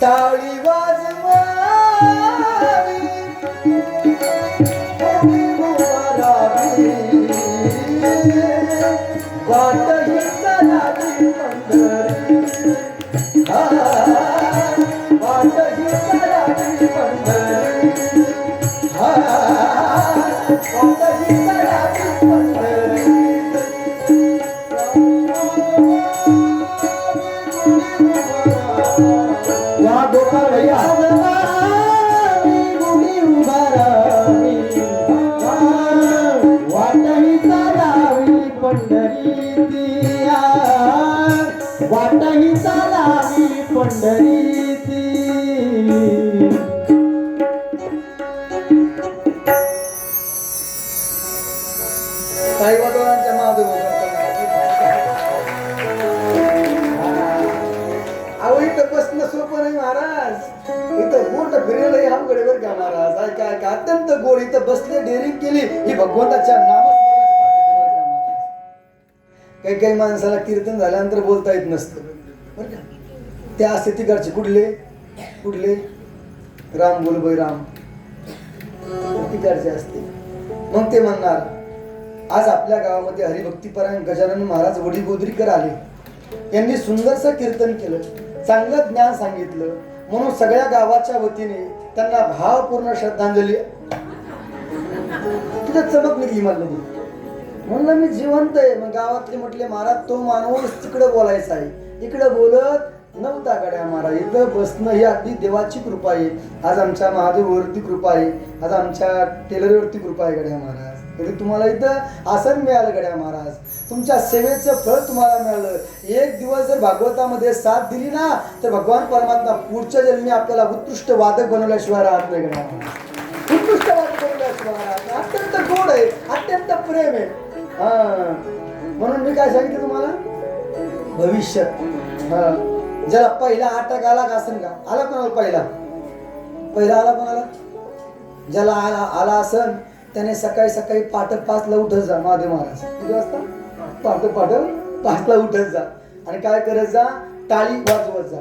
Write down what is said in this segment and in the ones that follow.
टाळी वाजवावी उभी उभारावी वाट ही चालावी पंढरी हा वाट ही चालावी पंढरी हा वाट ही चालावी पंढरी वहाँ गोपाल भैया गुडी उभारावी वाटही चालावी पंढरी दिया वाटही चालावी पंढरी ती साईबाबांच्या महादेव अहो इथं बसणं सोपं नाही महाराज इथं गोट फिरलंही अवघड बर का महाराज ऐका ऐका अत्यंत गोड इथं बसले डेअरिंग केली ही भगवंताच्या नामस्मरणाची काही काही माणसाला कीर्तन झाल्यानंतर बोलता येत नसतं बरं का त्या असते तिकडचे कुठले कुठले राम बोल बाई राम तिकडचे असते मग ते म्हणणार आज आपल्या गावामध्ये हरिभक्तीपरायण गजानन महाराज वडीगोदरीकर आले यांनी सुंदरसं कीर्तन केलं चांगलं ज्ञान सांगितलं म्हणून सगळ्या गावाच्या वतीने त्यांना भावपूर्ण श्रद्धांजली तिथं चमक निघली मला म्हणलं मी जिवंत आहे मग गावातले म्हटले महाराज तो माणूस तिकडे बोलायचा आहे इकडे बोलत नव्हता गड्या महाराज इथं बसणं ही अगदी देवाची कृपा आहे आज आमच्या महादेववरती कृपा आहे आज आमच्या टेलरवरती कृपा आहे गड्या महाराज कधी तुम्हाला इथं आसन मिळालं गड्या महाराज तुमच्या सेवेचं फळ तुम्हाला मिळालं एक दिवस जर भागवतामध्ये साथ दिली ना तर भगवान परमात्मा पुढच्या जन्मी आपल्याला उत्कृष्ट वादक बनवल्याशिवाय राहत नाही गड्या महाराज उत्कृष्ट वादक बनवल्याशिवाय राहत अत्यंत गोड आहे अत्यंत प्रेम आहे हा म्हणून मी काय सांगितलं तुम्हाला भविष्य हा ज्याला पहिला अटक आला का असन का आला कोणाला पहिला आला कोणाला ज्याला आला असन त्याने सकाळी सकाळी पहाटे 5ला उठत जा महादेव महाराज किती वाजता पहाटे 5ला उठत जा आणि काय करत जा टाळी वाजवत जा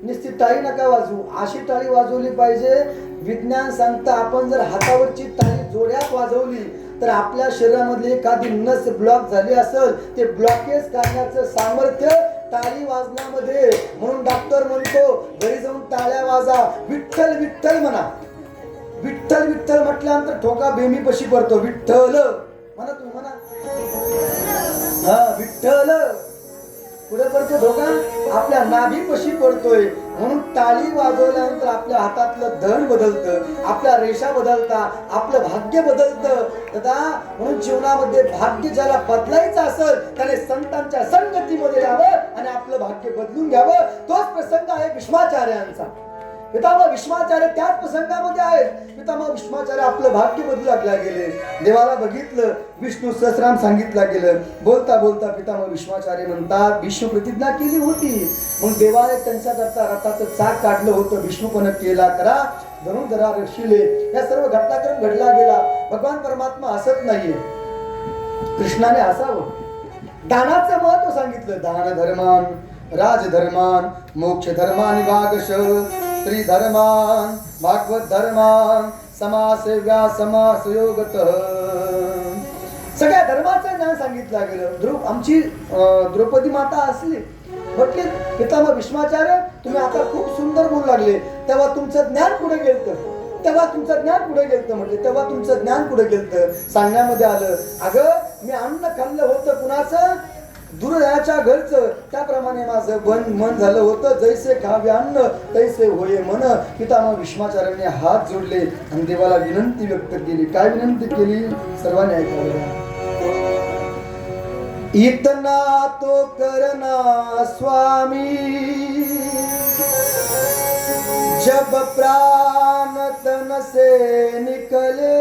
नुसती टाळी नका वाजवू अशी टाळी वाजवली पाहिजे विज्ञान सांगतं आपण जर हातावरची टाळी जोड्यात वाजवली तर आपल्या शरीरामधली एखादी नस ब्लॉक झाली असेल ते ब्लॉकेज काढण्याचं सामर्थ्य टाळी वाजण्यामध्ये म्हणून डॉक्टर म्हणतो घरी जाऊन टाळ्या वाजा विठ्ठल विठ्ठल म्हणा विठ्ठल विठ्ठल म्हटल्यानंतर ठोका बेमीपाशी पडतो विठ्ठल म्हणा तुम्ही म्हणा हा विठ्ठल पुढे पडतो ठोका आपल्या नाभीपाशी पडतोय म्हणून टाळी वाजवल्यानंतर आपल्या हातातलं धन बदलतं आपल्या रेषा बदलता आपलं भाग्य बदलतं दादा म्हणून जीवनामध्ये भाग्य ज्याला बदलायचं असेल त्याने संतांच्या संगतीमध्ये यावं आणि आपलं भाग्य बदलून घ्यावं तोच प्रसंग आहे भीष्माचार्यांचा पितामह भीष्माचार्य त्याच प्रसंगामध्ये आहेत पितामह भीष्माचार्य आपलं भाग्य बदलू लागला गेले देवाला बघितलं विष्णू सहस्रनाम सांगितलं गेलं बोलता बोलता पितामह भीष्माचार्य म्हणतात भीष्म प्रतिज्ञा केली होती मग देवाने त्यांच्याकरता रथाचं चाक काढलं होतं भीष्मपण केला करा धनुर्धरा रक्षिले या सर्व घटनाक्रम घडला गेला भगवान परमात्मा हसत नाहीये कृष्णाने हसावं दानाचं महत्व सांगितलं दान धर्मान राजधर्मान मोक्ष धर्मानि भागश स्त्री धर्मान भागवत धर्मान समासेव्या समासयोगतः सगळ्या धर्माचं ज्ञान सांगितलं गेलं आमची द्रौपदी माता असली म्हटले पितामह भीष्माचार्य तुम्ही आता खूप सुंदर बोलू लागले तेव्हा तुमचं ज्ञान कुठे गेलतं म्हटले तेव्हा तुमचं ज्ञान कुठे गेलतं सांगण्यामध्ये आलं अगं मी अन्न खाल्लं होतं कुणाचं दुर्जनाच्या घरचं त्याप्रमाणे माझं मन झालं होतं जैसे खावे अन्न तैसे होय मन पितामह भीष्माचार्यांनी हात जोडले आणि देवाला विनंती व्यक्त केली काय विनंती केली सर्वांनी ऐकावं इतना तो करना स्वामी जब प्राण तन से निकले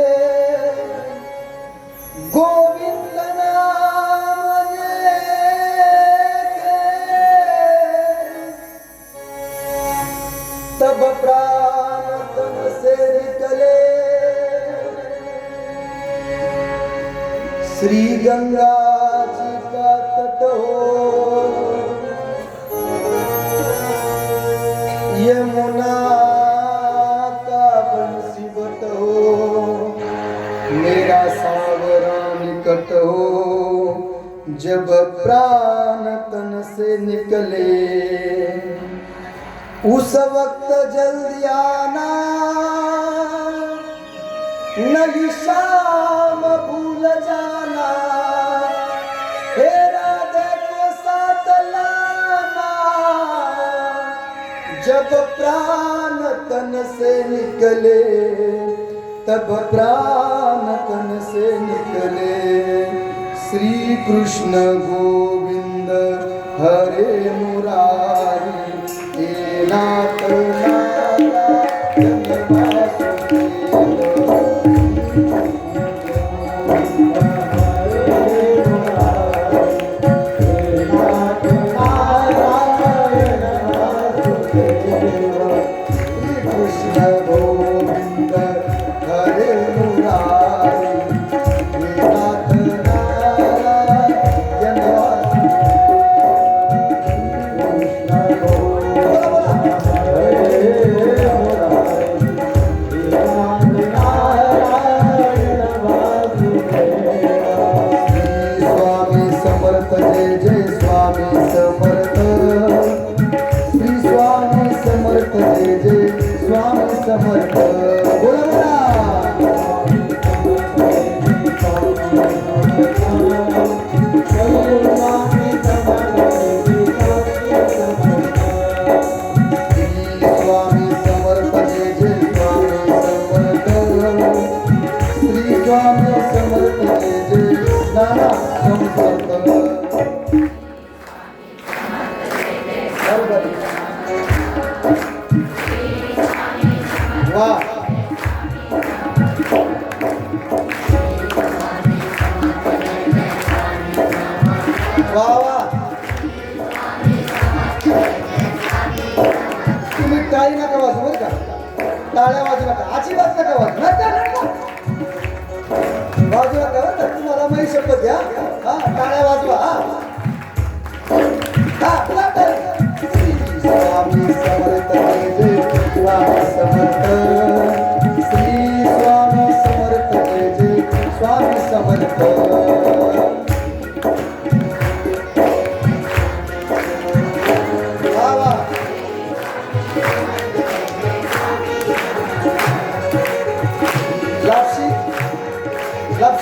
गोविंद नाम तब प्राण तन से निकले श्री गंगा जी का तट हो यमुना उस वक्त जल्दी आना, नहीं शाम भूल जाना, हे राधे को साथ लाना, जब प्राण तन से निकले, तब प्राण तन से निकले। श्री कृष्ण गोविंद हरे मुरारी, हे नाथ नारायण वासुदेव। तुम्ही टाळी नका वाजू बरं का, टाळ्या वाजू नका, अजिबात नका वाजू नका वाजू नका बरं का, तुम्हाला माहिती शपथ द्या. हा टाळ्या वाजवा. स्वामी समर्थ जय स्वामी समर्थ, श्री स्वामी समर्थ जय स्वामी समर्थ.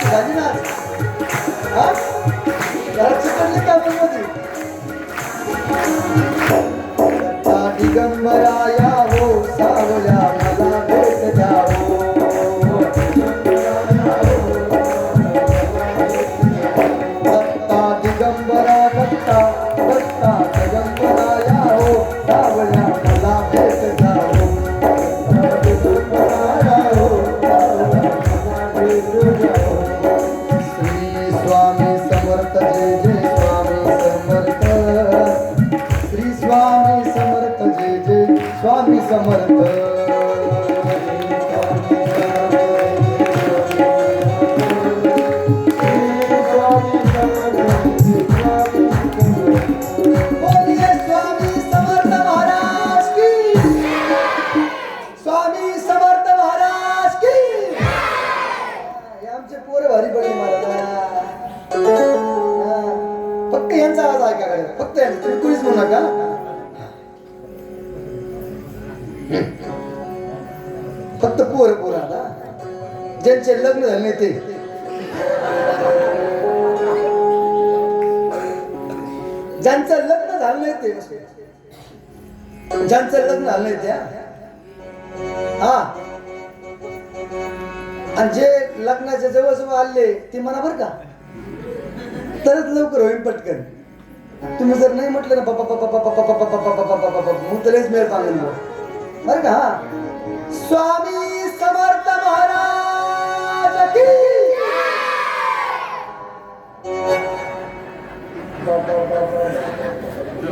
झाली ना हा जरा चिकटली का मध्ये दिगंबराया हो सावल्या मला भेट द्यावो. दत्ता दिगंबरा दत्ता दत्ता दिगंबराया हो सावल्या मला भेट द्यावो. स्वामी समर्थ जय जय स्वामी समर्थ, श्री स्वामी समर्थ जय जय स्वामी समर्थ. बोलिए स्वामी समर्थ महाराज की, स्वामी समर्थ महाराज की. आमचे पोरं भारी पडले महाराज. फक्त यांचा आवाज ऐका कडे, फक्त यांचा, तुम्ही कुणीच म्हणू नका. फक्त पोर आता ज्यांचे लग्न झाले ते, ज्यांचं लग्न झालं नाही ते, ज्यांचं लग्न झालं नाही त्या, हा, आणि जे लग्नाच्या जवळ आले ते म्हणा बर का, तरच लवकर होईल पटकन. तुम्ही जर नाही म्हटलं ना बाबा बाबा बाबा बाबा बाबा बाबा बाबा बाबा मग तरीच मेळ पांगल बर का. हा स्वामी समर्थ महाराज की.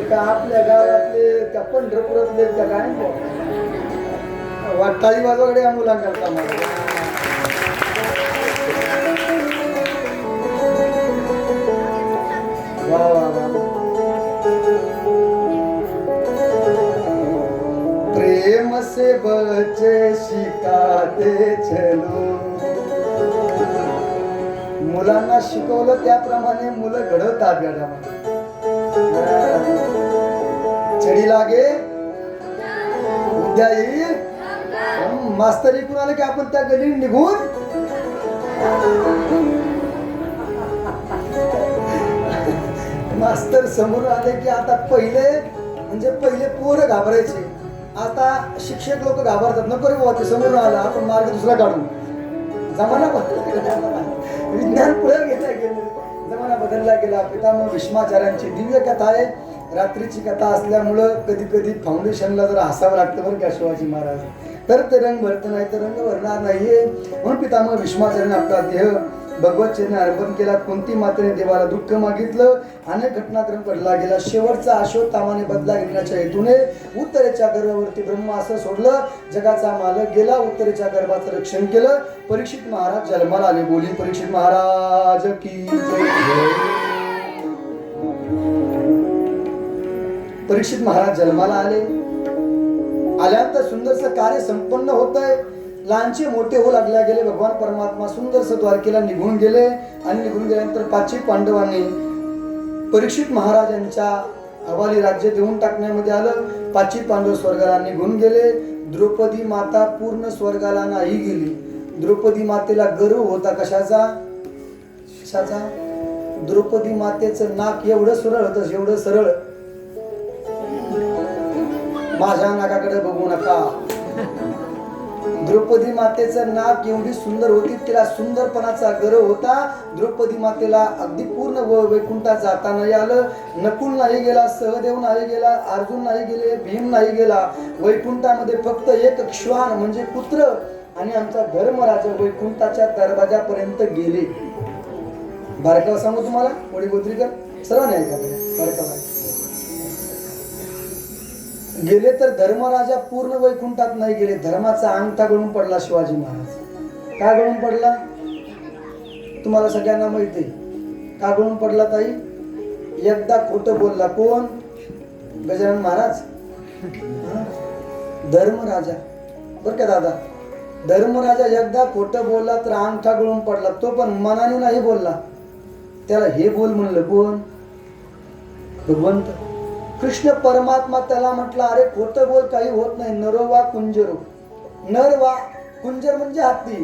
का आपल्या गावातले का पंढरपुरातले का काय वाटाळी वाजवाकडे या मुलांकरता मला. प्रेम से बच्चे शिकाते चलो. मुलांना शिकवलं त्याप्रमाणे मुलं घडवतात गड्यामध्ये. छडी लागे विद्या येईल मास्तर इकडून आले की आपण त्या गलीत निघून मास्तर समोर आले की आता पहिले पोरं घाबरायचे, आता शिक्षक लोक घाबरतात. नको रे बाबा, ते समोर आला आपण मार्ग दुसरा काढू. जमाना बदलला गेला, विज्ञान पुढे गेलं, जमाना बदलला गेला. पितामह भीष्माचार्यांची दिव्य कथा आहे. रात्रीची कथा असल्यामुळं कधी कधी फाउंडेशनला जरा हसावं लागतं बरं का शिवाजी महाराज. तर ते रंग भरत नाही तर रंग भरणार नाहीये. म्हणून पितामह भीष्माचार्याने आपला देह भगवत चरणी अर्पण केला. कुंती मातेने देवाला दुःख मागितलं. अनेक घटनाक्रम घडला गेला. शेवटचा अश्वत्थामाने बदला घेण्याच्या हेतूने उत्तरेच्या गर्भावरती ब्रह्म असं सोडलं. जगाचा मालक गेला, उत्तरेच्या गर्भाचं रक्षण केलं. परीक्षित महाराज जन्माला आले. बोली परीक्षित महाराज की जय. परीक्षित महाराज जन्माला आले. आल्यानंतर सुंदरसं कार्य संपन्न होत आहे. लहानचे मोठे होऊ लागल्या गेले. भगवान परमात्मा सुंदरसं द्वारकेला निघून गेले. आणि निघून गेल्यानंतर 5 पांडवांनी परीक्षित महाराजांच्या हवाली राज्य देऊन टाकण्यामध्ये आलं. 5 पांडव स्वर्गाला निघून गेले. द्रौपदी माता पूर्ण स्वर्गाला नाही गेली. द्रौपदी मातेला गर्व होता कशाचा? द्रौपदी मातेचं नाक एवढं सरळ होतं, एवढं सरळ. माझ्या नाकाकडे बघू नका. द्रौपदी मातेचं नाक एवढी सुंदर होती, तिला सुंदरपणाचा गर्व होता. द्रौपदी मातेला अगदी पूर्ण वैकुंठात जाता नाही आलं. नकुल नाही गेला, सहदेव नाही गेला, अर्जुन नाही गेले, भीम नाही गेला. वैकुंठामध्ये फक्त एक श्वान म्हणजे पुत्र आणि आमचा धर्मराज वैकुंठाच्या दरवाजापर्यंत गेले. बारकावा सांगू तुम्हाला, कोणी गोत्रीकर सर्वांनी ऐका बारकावा. गेले तर धर्मराजा पूर्ण वैकुंठात नाही गेले. धर्माचा अंगठा गळून पडला शिवाजी महाराज. का गळून पडला तुम्हाला सगळ्यांना माहिती आहे. का गळून पडला ताई? एकदा खोटं बोलला. कोण? गजानन महाराज. धर्मराजा बर का दादा, धर्मराजा एकदा खोटं बोलला तर अंगठा गळून पडला. तो पण मनाने नाही बोलला. त्याला हे बोल म्हणलं कोण? भगवंत कृष्ण परमात्मा त्याला म्हटलं अरे खोटं बोल, काही होत नाही. नरो वा कुंजरो. नर वा कुंजर म्हणजे हत्ती.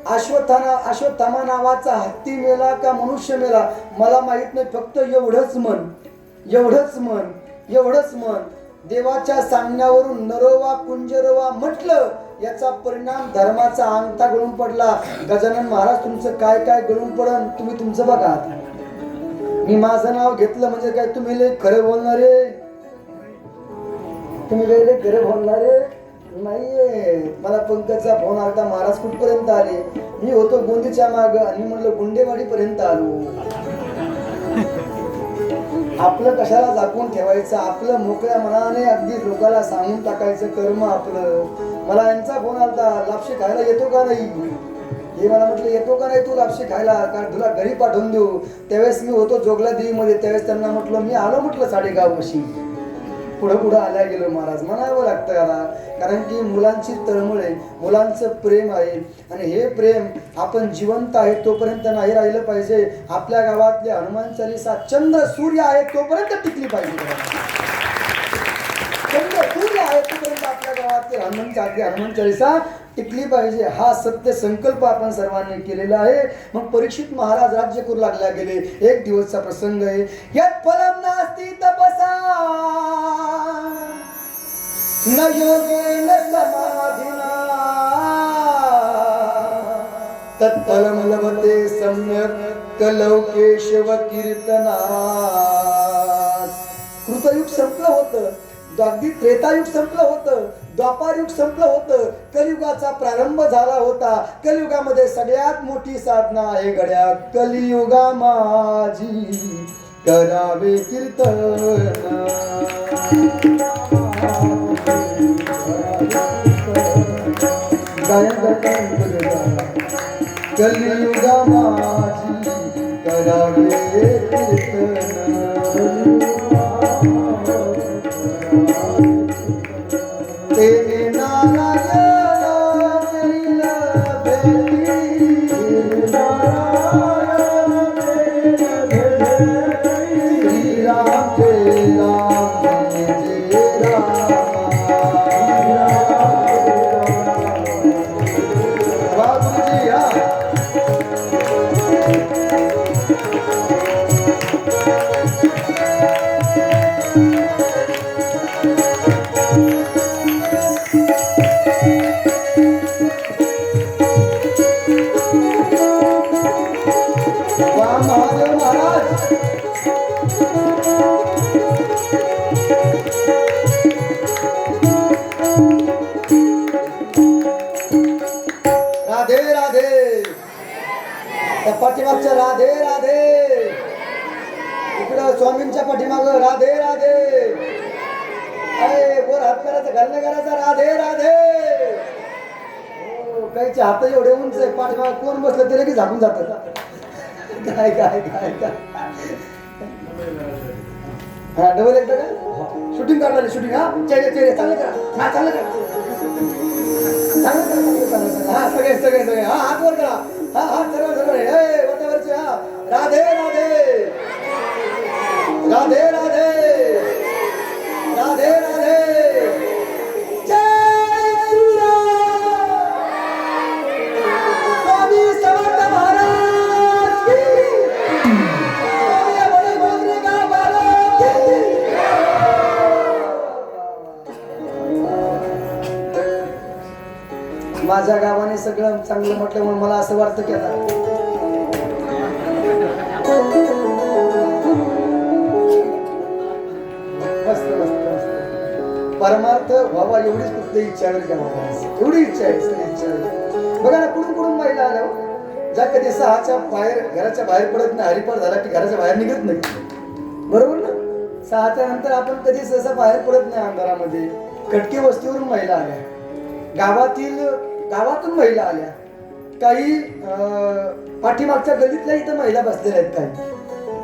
अश्वत्थामा नावाचा हत्ती मेला का मनुष्य मेला मला माहित नाही, फक्त एवढंच म्हण, एवढंच म्हण, एवढंच म्हण. देवाच्या सांगण्यावरून नरोवा कुंजरोवा म्हटलं, याचा परिणाम धर्माचा अंगठा गळून पडला. गजानन महाराज तुमचं काय काय गळून पडन तुम्ही तुमचं बघा. मी माझं नाव घेतलं म्हणजे काय तुम्ही लय खरं बोलणारे? तुम्ही लय खरं बोलणारे नाहीये. मला पंकजचा फोन आला, महाराज कुठपर्यंत आले? मी होतो गोंदीच्या माग आणि म्हणलं गुंडेवाडी पर्यंत आलो. आपलं कशाला झाकून ठेवायचं? आपलं मोकळ्या मनाने अगदी लोकांना सांगून टाकायचं कर्म आपलं. मला यांचा फोन आला, लापशी खायला येतो का नाही? हे मला म्हटलं येतो का नाही तू लापशी खायला, का तुला घरी पाठवून देऊ? त्यावेळेस मी होतो जोगला देवीमध्ये. त्यावेळेस त्यांना म्हटलं मी आलो म्हटलं साडेगाव वशी. पुढं आल्या गेलो. महाराज म्हणावं लागतं याला, कारण की मुलांची तळमळ आहे, मुलांचं प्रेम आहे. आणि हे प्रेम आपण जिवंत आहे तोपर्यंत नाही राहिलं पाहिजे. आपल्या गावातले हनुमान चालीसा चंद्र सूर्य आहे तोपर्यंत टिकली पाहिजे. चंद्र सूर्य आहे तोपर्यंत आपल्या गावातले हनुमान चालीसा टिकली पाहिजे. हा सत्य संकल्प आपण सर्वांनी केलेला आहे. मग परीक्षित महाराज राज्य करू लागल्या गेले. एक दिवसचा प्रसंग आहे. यत् फलं नास्ति तपसा न योगेन समाधिना तत्फलं लभते सम्यक् कलौ केशव कीर्तनात्. कृतयुग संपलं होतं, अगदी त्रेतायुग संपलं होतं, द्वापार युग संपलं होतं, कलियुगाचा प्रारंभ झाला होता. कलियुगामध्ये सगळ्यात मोठी साधना आहे गड्या. कलियुगा माझी करावे कीर्तन. कलियुगा माझी करावे कीर्तन. तेरे नारायण तेरीला बेटी, नारायण तेरीला बेटी, श्री राम जय राम जय राम. करायचं, घालणं करायचं, राधे राधे. हो, काहीचे हात एवढे उंच आहे, पाठीमाग कोण बसलं ते लगेच झाकून जातं. काय काय काय काय हा डबल एकदा का शूटिंग काढणार, शूटिंग. हा चेहरे चेहरे चांगलं करा, हा चांगलं करा, चांगलं करा, चांगलं करा. हा सगळे सगळे सगळे हा हात वर करा, हा हा सर्व सर्व वरचे. हा राधे राधे राधे राधे राधे राधे. जय श्रीराम. स्वामी समर्थ महाराज की. स्वामी बडे गोदरे का बालक की. माझ्या गावाने सगळं चांगलं म्हटलं म्हणून मला असं वाटतं की आता मस्त मस्त मस्त परमार्थ व्हावा एवढीच फक्त इच्छा आहे का महाराज, एवढी इच्छा आहे, सगळी इच्छा आहे. बघा ना कुठून कुठून महिला आल्या ज्या कधी सहाच्या बाहेर घराच्या बाहेर पडत नाही, हरिपाठ झाला की घराच्या बाहेर निघत नाही, बरोबर ना. सहाच्या नंतर आपण कधी सहसा बाहेर पडत नाही अंधारामध्ये. कटके वस्तीवरून महिला आल्या, गावातून महिला आल्या, काही पाठीमागच्या गल्लीतल्या इथं महिला बसलेल्या आहेत,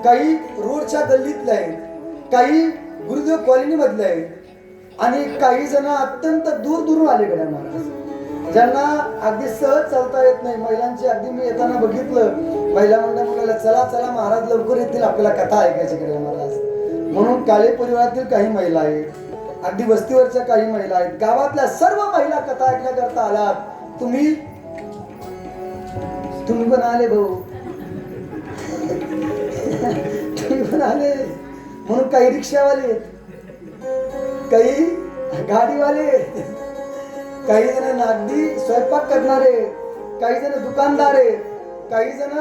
काही रोडच्या गल्लीतल्या आहेत, काही गुरुदेव कॉलनी मधले आहेत, आणि काही जण अत्यंत दूर दूरून आले गड्या महाराज, ज्यांना अगदी सहज चालता येत नाही. महिलांची अगदी मी येताना बघितलं, महिला म्हणाला चला चला महाराज लवकर येतील, आपल्याला कथा ऐकायची गड्या महाराज. म्हणून काळे परिवारातील काही महिला आहेत, अगदी वस्तीवरच्या काही महिला आहेत, गावातल्या सर्व महिला कथा ऐकण्याकरता आलात. तुम्ही पण आले भाऊ, तुम्ही पण आले. म्हणून काही रिक्षावाले, काही गाडीवाले, काही जण अगदी स्वयंपाक करणारे, काही जण दुकानदार आहेत, काही जण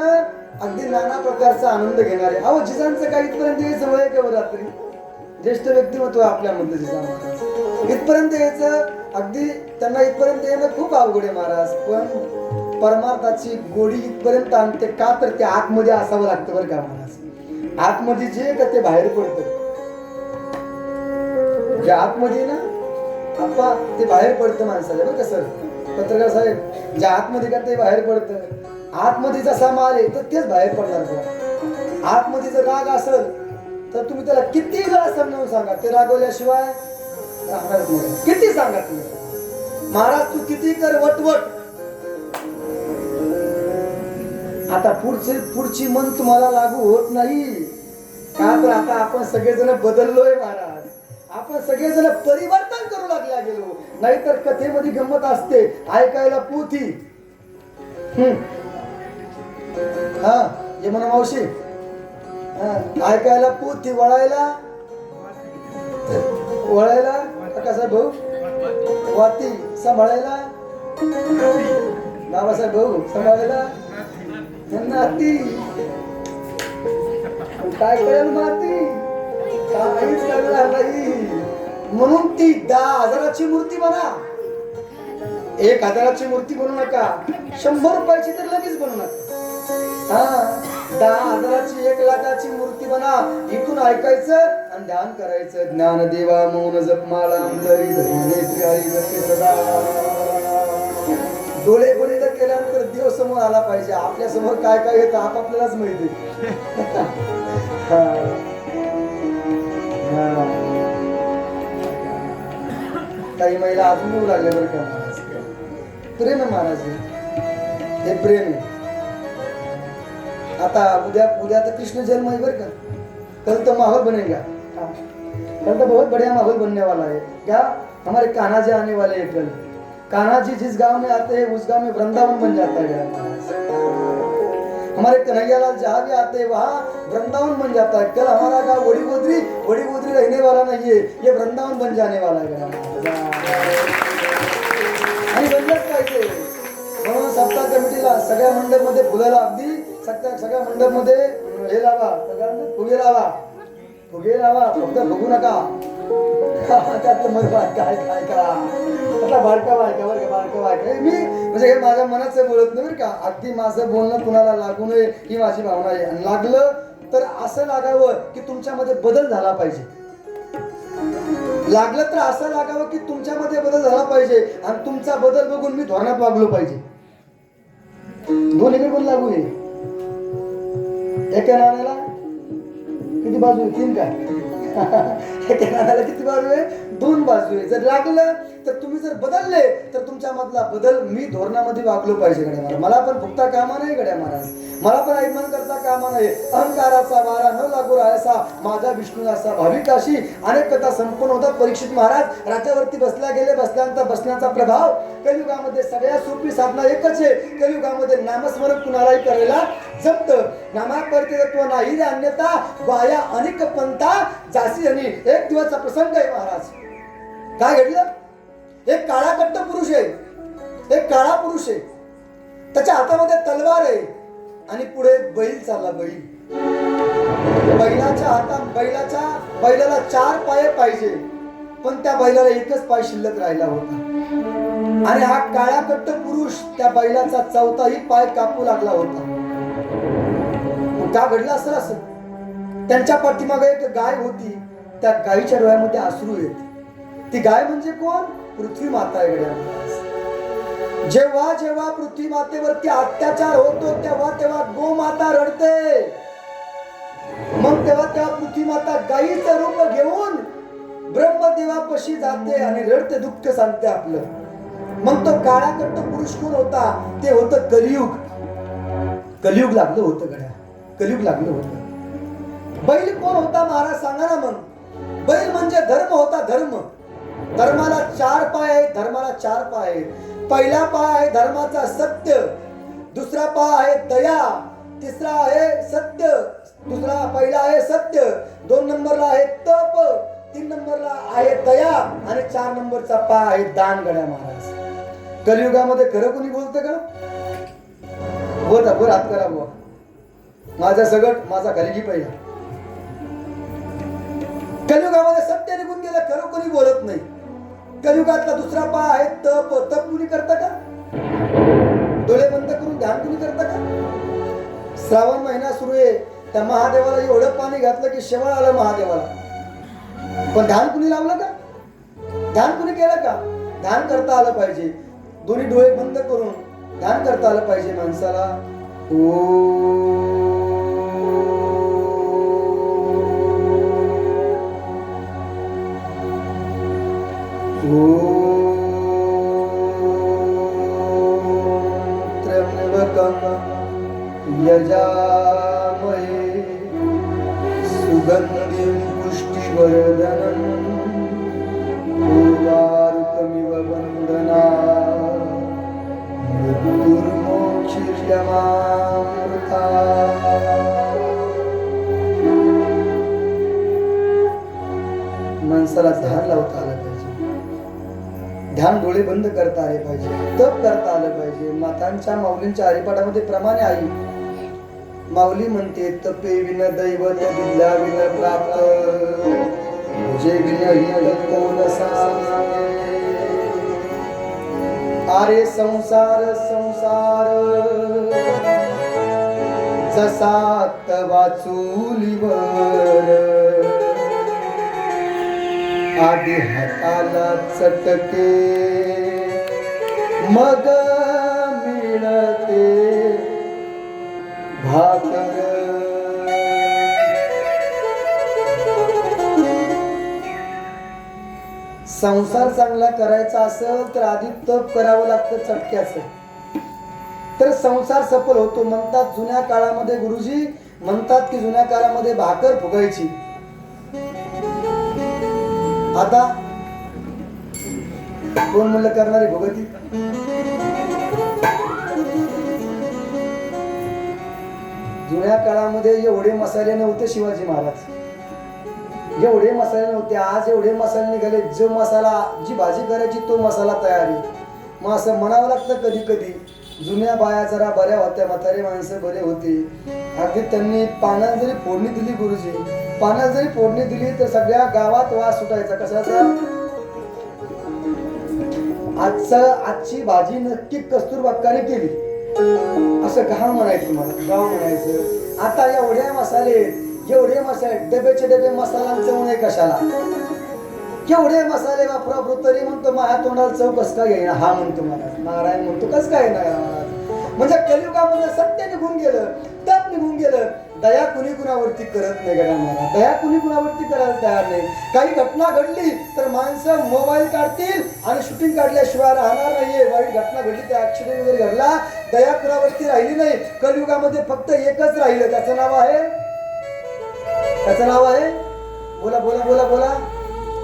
अगदी नाना प्रकारचा आनंद घेणारे. अहो जिजांचं काही इथपर्यंत यायचं वय केवळ रात्री, ज्येष्ठ व्यक्तिमत्व आपल्यामध्ये जिजा महाराज इथपर्यंत यायचं, अगदी त्यांना इथपर्यंत येणं खूप अवघड आहे महाराज. पण परमार्थाची गोडी इथपर्यंत आणते का, तर ते आतमध्ये असावं लागतं बरं का महाराज. आतमध्ये जे का ते बाहेर पडतं, जे आतमध्ये ना आपा ते बाहेर पडतं माणसाला बरं का सर पत्रकार साहेब. जे आतमध्ये का ते बाहेर पडतं. आतमध्ये जसा माल आहे तर तेच बाहेर पडणार बघा. आतमध्ये जर राग असेल तर तुम्ही त्याला किती वेळा समजावून सांगा, ते रागवल्याशिवाय राहणार नाही. किती सांगा तुम्ही, महाराज तू किती कर वटवट, आता पुढची मन तुम्हाला लागू होत नाही का, तर आता आपण सगळेजण बदललोय महाराज, आपण सगळेजण परिवर्तन करू लागल्या गेलो. नाहीतर कथेमध्ये गंमत असते, ऐकायला पोथी हा ये म्हणा मावशी, ऐकायला पोथी, वळायला कसा भाऊ वाती, सांभाळायला बाबासाहेब भाऊ, सांभाळायला नाती. काय करेल माती, काहीच करणार नाही. म्हणून ती 10,000ची मूर्ती बना, 1,000ची मूर्ती बनवू नका, 100 रुपयाची तर लगेच बनवू नका. हा 10,000ची 1,00,000ची मूर्ती बना. इथून ऐकायचं आणि ध्यान करायचं. ज्ञानदेवा मौन जपमाळा अंतरी सदा. डोळे बंद केल्यानंतर देव समोर आला पाहिजे. आपल्या समोर काय काय येतं आपल्यालाच माहिती. काही महिला अजून येऊ लागले बरं का महाराज. प्रेम आहे महाराज, हे प्रेम आहे. आता उद्या तो कृष्ण जन्म है बरं का. कल तो माहौल बनेगा, कल तो बहुत बढ़िया माहौल बनने वाला है. क्या हमारे कान्हा जी आने वाले हैं कल. कान्हा जी जिस गांव में आते हैं उस गांव में वृंदावन बन जाता है. हमारे कन्हैयालाल जहाँ भी आते हैं वहाँ वृंदावन बन जाता है. कल हमारा गांव वड़ी गोदरी रहने वाला नहीं है, ये वृंदावन बन जाने वाला है. आणि बनलंच पाहिजे. म्हणून सप्ताह कमिटीला सगळ्या मंडप मध्ये फुलं अगदी सगळ्या मंडप मध्ये हे लावा, फुगे लावा, फक्त बघू नका. त्यात मग काय काय का आता बारका मी म्हणजे हे माझ्या मनाचं बोलत नाही बरं का. अगदी माझं बोलणं कुणाला लागू नये ही माझी भावना आहे. आणि लागलं तर असं लागावं की तुमच्यामध्ये बदल झाला पाहिजे. लागलं तर असं लागावं की तुमच्यामध्ये बदल झाला पाहिजे आणि तुमचा बदल बघून मी धोरणात वागलो पाहिजे. दोन्हीकडे पण लागू आहे. एका नाण्याला किती बाजू आहे? 3 काय? एका नाण्याला किती बाजू आहे? 2 बाजू आहे. जर लागलं तर तुम्ही जर बदलले तर तुमच्या मधला बदल मी धोरणामध्ये वागलो पाहिजे गड्या महाराज. मला पण फुकता कामा नाही गड्या महाराज. मला पण अभिमान करता कामा नाही. अहंकाराचा वारा न लागू राहायचा माझा विष्णू असा भाविकाशी अनेक कथा संपन्न होतात. परीक्षित महाराज राज्यावरती बसल्या गेले. बसल्यानंतर बसण्याचा प्रभाव कलियुगामध्ये सगळ्यात सोपी साधना एकच आहे. कलियुगामध्ये नामस्मरण कुणालाही करायला जमतं. नामापरते तत्व नाही रे अन्यथा वाया अनेक पंथा जासी आणि एक दिवसचा प्रसंग आहे महाराज. काय घडलं? एक काळा कट्ट पुरुष आहे. एक काळा पुरुष आहे. त्याच्या हातामध्ये तलवार आहे आणि पुढे बैल चालला. बैलाला 4 पाय पाहिजे पण त्या बैलाला एकच पाय शिल्लक राहिला होता आणि हा काळा कट्ट पुरुष त्या बैलाचा 4थाही पाय कापू लागला होता. का घडलं असेल असं? त्यांच्या पाठीमागे एक गाय होती. त्या गायीच्या डोळ्यामध्ये अश्रू येत. ती गाय म्हणजे कोण? पृथ्वी माता आहे गड्या. जेव्हा जेव्हा पृथ्वी मातेवरती अत्याचार होतो तेव्हा तेव्हा गोमाता रडते. मग तेव्हा तेव्हा पृथ्वी माता गायीचं रूप घेऊन ब्रह्मदेवापाशी जाते आणि रडते, दुःख सांगते आपलं. मग तो काळा कट्ट पुरुष कोण होता? ते होतं कलियुग. कलियुग लागलं होतं गड्या. कलियुग लागलं होतं. बैल कोण होता महाराज सांगा ना मग. बैल म्हणजे धर्म होता. धर्माला 4 पाय आहेत. धर्माला 4 पाय आहेत. पहिला पाय आहे धर्माचा सत्य. दुसरा पाय आहे दया. तिसरा आहे सत्य. पहिला आहे सत्य. 2 नंबरला आहे तप. 3 नंबरला आहे दया आणि 4 नंबरचा पाय आहे दान गड्या महाराज. कलियुगामध्ये खरं कोणी बोलतं का? बोला बर हात करा बुवा. माझा सगळं माझा खाली पहिला. कलियुगामध्ये सत्य निघून गेलं. खरं कोणी बोलत नाही. कलियुगातला दुसरा पाय आहे तप. तप कुणी करतं का? डोळे बंद करून ध्यान कुणी करतं का? श्रावण महिना सुरू आहे. त्या महादेवाला एवढं पाणी घातलं की शेवळ आलं महादेवाला. पण ध्यान कुणी लावलं का? ध्यान कुणी केलं का? ध्यान करता आलं पाहिजे. दोन्ही डोळे बंद करून ध्यान करता आलं पाहिजे माणसाला. यजामहे सुगन्धिं पुष्टिवर्धनम् उर्वारुकमिव वन्दना मृत्युर्मोक्षिष्यमामृता. माणसाला ध्यान लावता आलं पाहिजे. ध्यान डोळे बंद करता आले पाहिजे. तप करता आलं पाहिजे. मातांच्या माऊलींच्या हरिपाठामध्ये प्रमाणे आई माऊली म्हणते तपे विन दैवत विद्या विन प्राप्त तुझे विन कोण सांगे. अरे संसार संसार जसा तवा चुलीवर आधी हाताला चटके मग मिळते भाकर. संसार चांगला करायचा असेल तर आधी तप करावं लागतं चटक्याचं. तर संसार सफल होतो. म्हणतात जुन्या काळामध्ये गुरुजी म्हणतात की जुन्या काळामध्ये भाकर फुगायची. आता कोण म्हणलं करणारी भोगती. जुन्या काळामध्ये एवढे मसाले नव्हते. शिवाजी महाराज एवढे मसाले नव्हते. आज एवढे मसाले निघाले. जो मसाला जी भाजी करायची तो मसाला तयारी. मग असं म्हणावं लागतं कधी कधी जुन्या बाया जरा बऱ्या होत्या. म्हातारे माणसं बरे होते. अगदी त्यांनी पाण्यात जरी फोडणी दिली गुरुजी पाण्यात जरी फोडणी दिली तर सगळ्या गावात वास सुटायचा. कशाचा? आजची भाजी नक्की कस्तुरबाक्काने केली असं गाव म्हणायचं. मला गाव म्हणायचं. आता एवढे मसाले डबेचे डबे मसाल्यांचे उणे कशाला. केवढे मसाले वापरा तरी म्हणतो माझ्या तोंडाला चव कस काय येईना. हा म्हणतो महाराज, नारायण म्हणतो कस काय येणार महाराज. म्हणजे कलियुगामध्ये सत्य निघून गेलं, तप निघून गेलं. दया कुणी कुणावरती करत नाही गड्या महाराज, दया कुणी कुणावरती करायला तयार नाही. काही घटना घडली तर माणसं मोबाईल काढतील आणि शूटिंग काढल्याशिवाय राहणार नाहीये. वाईट घटना घडली, त्या ऍक्सिडेंट वगैरे घडला, दया कुणावरती राहिली नाही. कलियुगामध्ये फक्त एकच राहिलं, त्याचं नाव आहे, त्याचं नाव आहे, बोला बोला बोला बोला,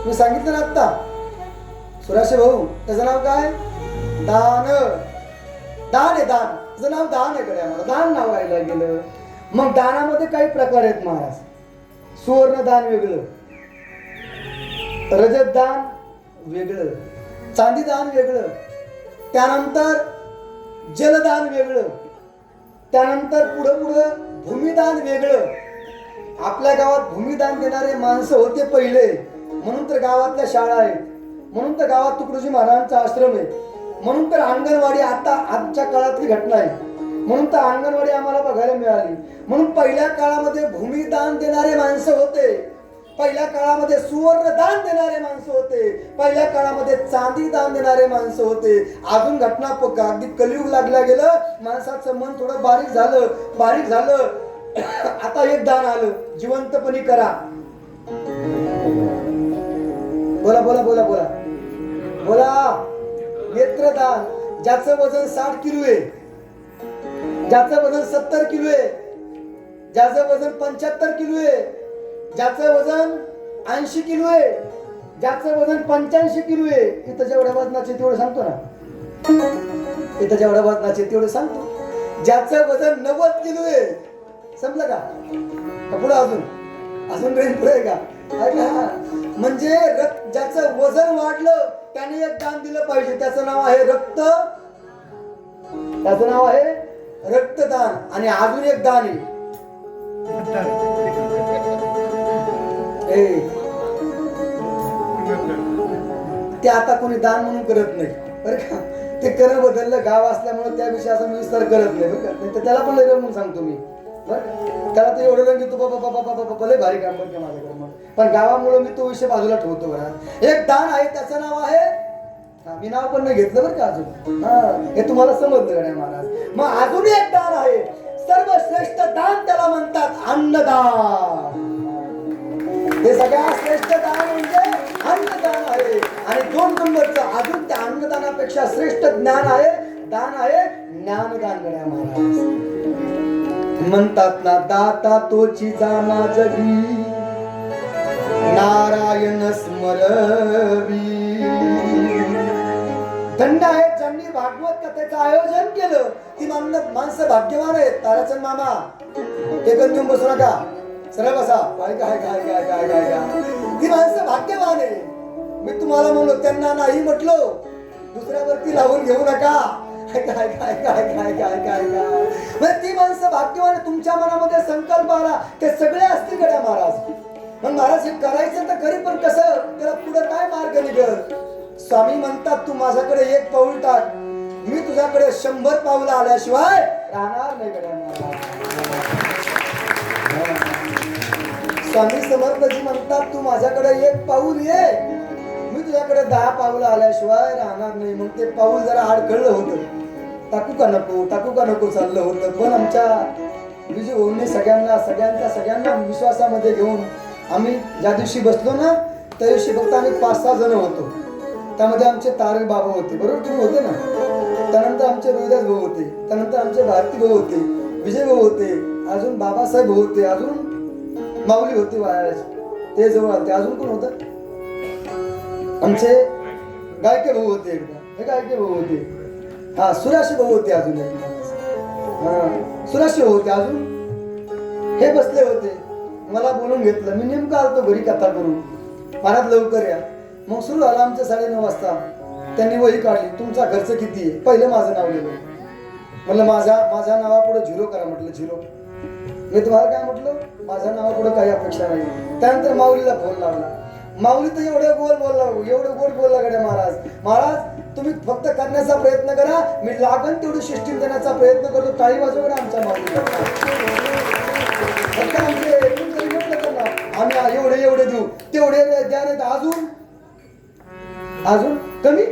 मी सांगितलं ना आता सुराशे भाऊ, त्याचं नाव काय? दान. दान आहे, दान. त्याचं नाव दान आहे गड्या मला, दान नाव राहिलं गेलं. मग दानामध्ये काही प्रकार आहेत महाराज. सुवर्ण दान वेगळं, रजत दान वेगळं, चांदी दान वेगळं, त्यानंतर जलदान वेगळं, त्यानंतर पुढं पुढं भूमिदान वेगळं. आपल्या गावात भूमिदान देणारे माणसं होते पहिले, म्हणून तर गावातल्या शाळा आहेत, म्हणून तर गावात तुकडोजी महाराजांचा आश्रम आहे, म्हणून तर अंगणवाडी आता आजच्या काळातली घटना आहे, म्हणून तर अंगणवाडी आम्हाला बघायला मिळाली. म्हणून पहिल्या काळामध्ये भूमिदान देणारे माणसं होते, पहिल्या काळामध्ये सुवर्ण दान देणारे माणसं होते, पहिल्या काळामध्ये चांदी दान देणारे माणसं होते. अजून घटना अगदी कलियुग लागल्या गेलं, माणसाचं मन थोडं बारीक झालं, बारीक झालं. आता एक दान आलं, जिवंतपणी करा. बोला बोला बोला बोला बोला. नेत्रदान. ज्याचं वजन 60 किलो आहे, ज्याचं वजन 70 किलो आहे, ज्याचं वजन 75 किलो आहे, ज्याचं वजन 80 किलो आहे, ज्याचं वजन 85 किलो आहे. इथं जेवढ्या वजनाचे तेवढं सांगतो ना, इथं जेवढ्या वजनाचे तेवढं सांगतो. ज्याचं वजन 90 किलो आहे, समजलं का? पुढे अजून अजून रेंज पुढे का? म्हणजे ज्याचं वजन वाढलं त्याने एक दान दिलं पाहिजे. त्याचं नाव आहे रक्त, त्याचं नाव आहे रक्तदान. आणि अजून एक दान आहे, ते आता कोणी दान म्हणून करत नाही बरं का. ते करणं बदललं, गाव असल्यामुळे त्या विषयाचा मी विस्तार करत नाही बरं का. नाही तर त्याला पण लय म्हणून सांगतो मी बरं. त्याला ते एवढं रंग येतो, बाबा बाबा बाबा बाबा लय भारी काम करते माझ्याकडे. मग पण गावामुळे मी तो विषय बाजूला ठेवतो बरं. एक दान आहे, त्याचं नाव आहे, मी नाव पण नाही घेतलं बरं का अजून, हे तुम्हाला समजलं नाही महाराज. मग अजून एक दान आहे, सर्वश्रेष्ठ दान त्याला म्हणतात अन्नदान. हे सगळ्यात श्रेष्ठ दान म्हणजे अन्नदान आहे. आणि 2 नंबरचं अजून त्या अन्नदानापेक्षा श्रेष्ठ ज्ञान आहे, दान आहे ज्ञानदान गड्या महाराज. म्हणतात ना, दाता तोची जाना जगी, नारायण स्मरवी. धन्य आहे ज्यांनी भागवत कथेचं आयोजन केलं, ती माणसं भाग्यवान आहेत. ताराचंद मामा टेकन देऊन बसू नका, सरळ बसा. काय काय काय काय काय काय काय ती माणसं भाग्यवान आहे. मी तुम्हाला म्हणलो, त्यांना नाही म्हटलो, दुसऱ्यावरती लावून घेऊ नका. काय काय काय काय काय काय काय काय ती माणसं भाग्यवान. तुमच्या मनामध्ये संकल्प आला, ते सगळे असतील गड्या महाराज. मग महाराज हे करायचं तर खरी, पण कसं, त्याला पुढे काय मार्ग निघत? स्वामी म्हणतात, तू माझ्याकडे 1 पाऊल टाक, मी तुझ्याकडे 100 पाऊल आल्याशिवाय राहणार नाही गड्या महाराज. स्वामी समर्थजी म्हणतात, तू माझ्याकडे 1 पाऊल ये, मी तुझ्याकडे 10 पाऊल आल्याशिवाय राहणार नाही. मग ते पाऊल जरा अडखळलं होतं, टाकू का नको टाकू का नको चाललं होतं. पण आमच्या विजय भाऊंनी सगळ्यांना विश्वासामध्ये घेऊन आम्ही ज्या दिवशी बसलो ना, त्या दिवशी फक्त आम्ही 5-6 जण होतो. त्यामध्ये आमचे तारक बाबा होते, बरोबर तुम्ही होते ना. त्यानंतर आमचे रोहिदास भाऊ होते, त्यानंतर आमचे भारती भाऊ होते, विजय भाऊ होते, अजून बाबासाहेब भाऊ होते, अजून माऊली होते वायाचे, ते जवळ आले. अजून कोण होतं? आमचे गायके भाऊ होते, एकदा हे गायके भाऊ होते, हा सुराशी भाऊ होते, अजून एक सुराशी भाऊ होते, अजून हे बसले होते. मला बोलून घेतलं, मी नेमकं आलतो घरी कथा करून, महाराज लवकर या. मग सुरू झालं आमचं 9:30 वाजता. त्यांनी वही काढली, तुमचा खर्च किती आहे? पहिलं माझं नाव लिहिलं. म्हणलं माझ्या नावापुढे 0 करा. म्हटलं 0. मी तुम्हाला काय म्हटलं, माझ्या नावापुढे काही अपेक्षा नाही. त्यानंतर माऊलीला फोन लावला. माऊली तर एवढं गोड बोलला गड्या महाराज तुम्ही फक्त करण्याचा प्रयत्न करा, मी लागन तेवढी सिस्टीम देण्याचा प्रयत्न करतो. टाळी वाजवा आमच्या माऊलीला. आम्ही एवढे देऊ, तेवढे द्या. नाही अजून अजून कमी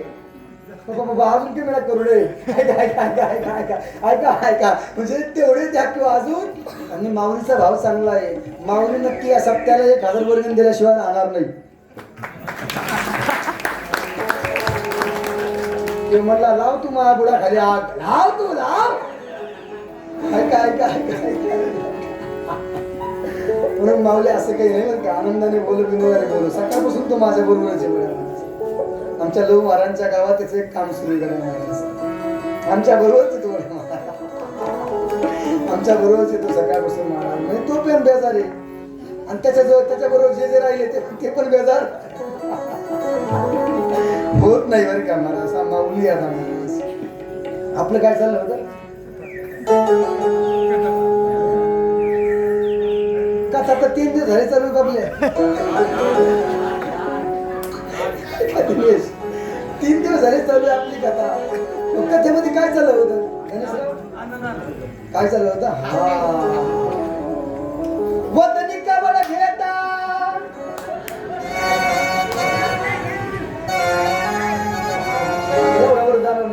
बाबा अजून कमी ना करू नये. ऐका ऐका ऐका ऐका ऐका ऐका ऐका म्हणजे तेवढे द्या किंवा अजून. आणि माऊलीचा भाव चांगला आहे. माऊली नक्की या सप्त्याला 1000 वर्गणी दिल्याशिवाय राहणार नाही. ते म्हणला लाव तू माझ्या बुडा खाली आग लाव तू लाव. ऐका ऐका ऐका ऐका म्हणून माऊली असं काही नाही बरं का. आनंदाने बोलू विनोदाने बोलू. सकाळपासून तो माझ्या बरोबरच आहे. आमच्या लहू महाराजांच्या गावात त्याचं एक काम सुरू करायचं. आमच्या बरोबरच येतो आमच्या बरोबरच येतो सकाळपासून महाराज. म्हणजे तो पण बेजार आहे आणि त्याच्या बरोबर जे राहिले ते पण बेजार होत नाही बरं का महाराज. माऊली आता महाराज आपलं काय चाललं होतं कथा तर 3 दिवस झाले चालू आपले. 3 दिवस झाले चालू आहे आपली कथा. कथेमध्ये काय चाललं होतं काय चाललं होतं. हा वदनी कवळ घेता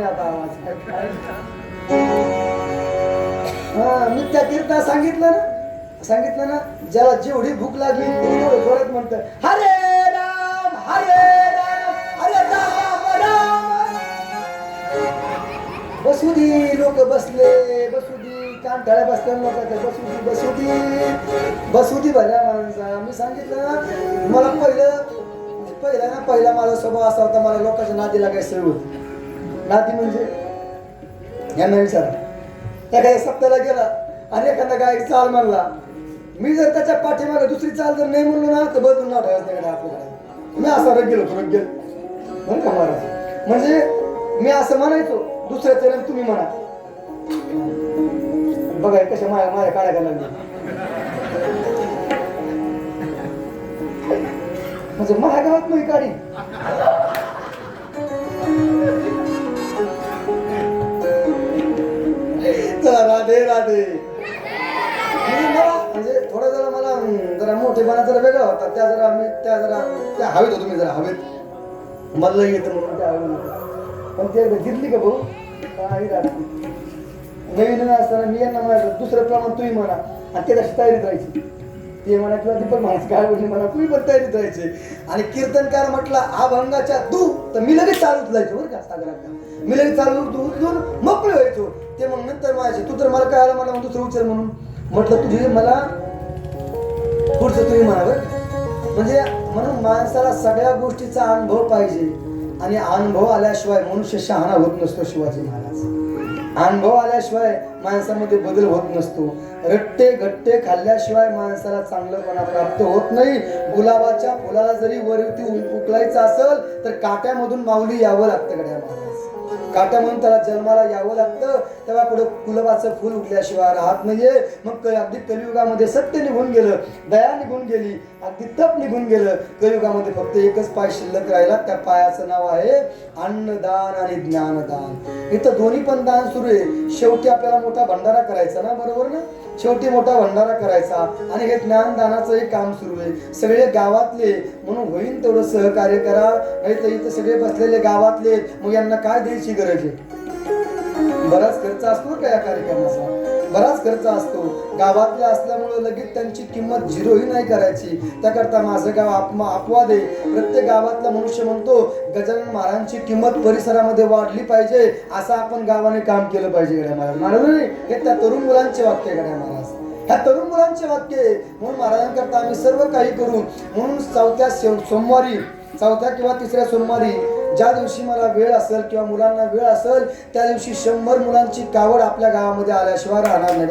आता आवाज. हा मी त्या कीर्तना सांगितलं ना ज्याला जेवढी भूक लागली तेवढं जोरात म्हणतं हरे राम हरे राम राम. बसुदी लोक बसले बसुदी कांठाळ्या बसल्या लोक बसुदी भल्या माणसा. मी सांगितलं ना मला पहिला माझा स्वभाव असा होता. मला लोकांच्या नादी लागायची सवय होती. नादी म्हणजे यांना विचारा एखाद्या सप्त्याला गेला आणि एखादा गायक चाल म्हणला मी जर त्याच्या पाठीमागे दुसरी चाल जर नाही म्हणलो ना तर बदलून ना ठेवायचं नाही आपल्याकडे. मी असा रगेल बरं का महाराज. म्हणजे मी असं म्हणायचो दुसऱ्या चरण तुम्ही म्हणा. बघा कशा माझ्या काळ्या घालायला म्हणजे माझ्या गावात नाही काढी. राधे राधे. म्हणजे थोडा जरा मला जरा मोठेपणा जरा वेगळा होता. त्या हवेत होतो मी जरा हवेत मला येतं म्हणून त्या हवेत. पण ते जिरली का भाऊ काही राहते नवीन असताना मी यांना म्हणायचं दुसरं प्रमाण तुम्ही म्हणा आणि ते कशी तयारीत राहायची. ते म्हणा किंवा ती पण माझी काय बोलली म्हणा तुम्ही पण तयारीत राहायचे. आणि कीर्तनकार म्हटलं अभंगाच्या तू तर मी लगेच चालू उचलायचो बरं का सागरात. मी लगेच चालू उचलून मोकळे व्हायचो. ते मग नंतर माझे तू तर मला काय आलं मला दुसरं उचल म्हणून म्हटलं तुझी मला पुढचं तुम्ही म्हणा बरं. म्हणजे म्हणून माणसाला सगळ्या गोष्टीचा अनुभव पाहिजे आणि अनुभव आल्याशिवाय मनुष्य शहाणा होत नसतो. शिवाजी महाराज अनुभव आल्याशिवाय माणसामध्ये बदल होत नसतो. रट्टे घट्टे खाल्ल्याशिवाय माणसाला चांगलंपणा प्राप्त होत नाही. गुलाबाच्या फुलाला जरी वरती उकलायचं असेल तर काट्यामधून माऊली यावं लागतं गड्या महाराज. काट्यामधून त्याला जन्माला यावं लागतं. तेव्हा पुढे गुलाबाचं फुल उगल्याशिवाय राहत नाहीये. मग अगदी कलियुगामध्ये सत्य निघून गेलं, दया निघून गेली, अगदी तप निघून गेलं. कलियुगामध्ये फक्त एकच पाय शिल्लक राहिला. त्या पायाचं नाव आहे अन्नदान आणि ज्ञानदान. इथं दोन्ही पण दान सुरू आहे. शेवटी आपल्याला मोठा भंडारा करायचा ना बरोबर ना. शेवटी मोठा भंडारा करायचा आणि हे ज्ञानदानाचं एक काम सुरू आहे. सगळे गावातले म्हणून होईल तेवढं सहकार्य करा. नाही तर इथं सगळे बसलेले गावातले मग यांना काय द्यायची गरज आहे. बराच खर्च असतो का या कार्यक्रमाचा. बराच खर्च असतो. गावातले असल्यामुळे लगेच त्यांची किंमत झिरोही नाही करायची. त्याकरता माझं गाव अपवाद आहे. प्रत्येक गावातला मनुष्य म्हणतो गजानन महाराजांची किंमत परिसरामध्ये वाढली पाहिजे. असं आपण गावाने काम केलं पाहिजे गड्या महाराज. महाराज हे त्या तरुण मुलांचे वाक्य गड्या महाराज. ह्या तरुण मुलांचे वाक्य म्हणून महाराजांकरता आम्ही सर्व काही करू. म्हणून चौथ्या किंवा तिसऱ्या सोमवारी ज्या दिवशी मला वेळ असेल किंवा मुलांना वेळ असेल त्या दिवशी 100 मुलांची कावड आपल्या गावामध्ये आल्याशिवाय राहणार नाही.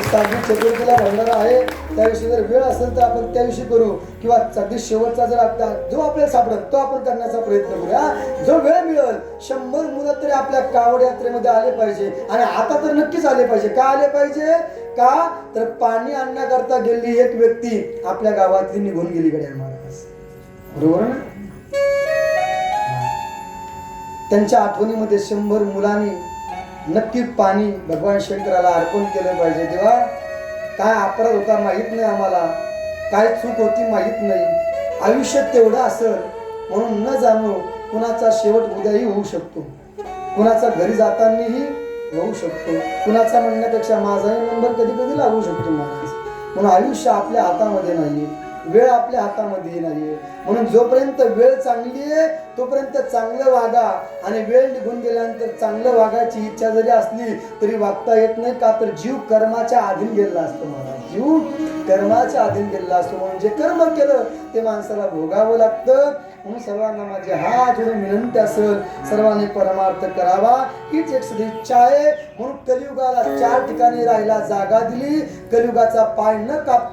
चतुर्थीला भंडारा आहे त्या दिवशी जर वेळ असेल तर आपण त्या दिवशी करू किंवा अगदी शेवटचा जर जो आपल्याला सापडेल तो आपण करण्याचा प्रयत्न करूया. जो वेळ मिळेल 100 मुलं तरी आपल्या कावड यात्रेमध्ये आले पाहिजे. आणि आता तर नक्कीच आले पाहिजे. का आले पाहिजे का तर पाणी आणण्याकरता गेलेली एक व्यक्ती आपल्या गावातली निघून गेली गड्या महाराज बरोबर ना. त्यांच्या आठवणीमध्ये 100 मुलांनी नक्की पाणी भगवान शंकराला अर्पण केलं पाहिजे. देवा काय अपराध होता माहित नाही आम्हाला, काय चूक होती माहित नाही. आयुष्यात तेवढं असेल म्हणून न जाणो कुणाचा शेवट उद्याही होऊ शकतो, कुणाचा घरी जातानाही होऊ शकतो, कुणाचा म्हणण्यापेक्षा माझाही नंबर कधी कधी लागू शकतो महाराज. म्हणून आयुष्य आपल्या हातामध्ये नाहीये, वेळ आपल्या हातामध्ये नाहीये. म्हणून जोपर्यंत वेळ चांगली आहे तोपर्यंत चांगलं वागा, आणि वेळ निघून गेल्यानंतर चांगलं वागायची इच्छा जरी असली तरी वागता येत नाही. का तर जीव कर्माच्या अधीन गेलेला असतो महाराज, जीव कर्माच्या अधीन गेलेला असतो. म्हणून जे कर्म केलं ते माणसाला भोगावं लागतं. म्हणून सर्वांना माझी हात जोडून विनंती असेल, सर्वांनी परमार्थ करावा हीच एक सदिच्छा आहे. म्हणून कलियुगाला 4 ठिकाणी राहायला जागा दिली. कलियुगाचा पाय न कापता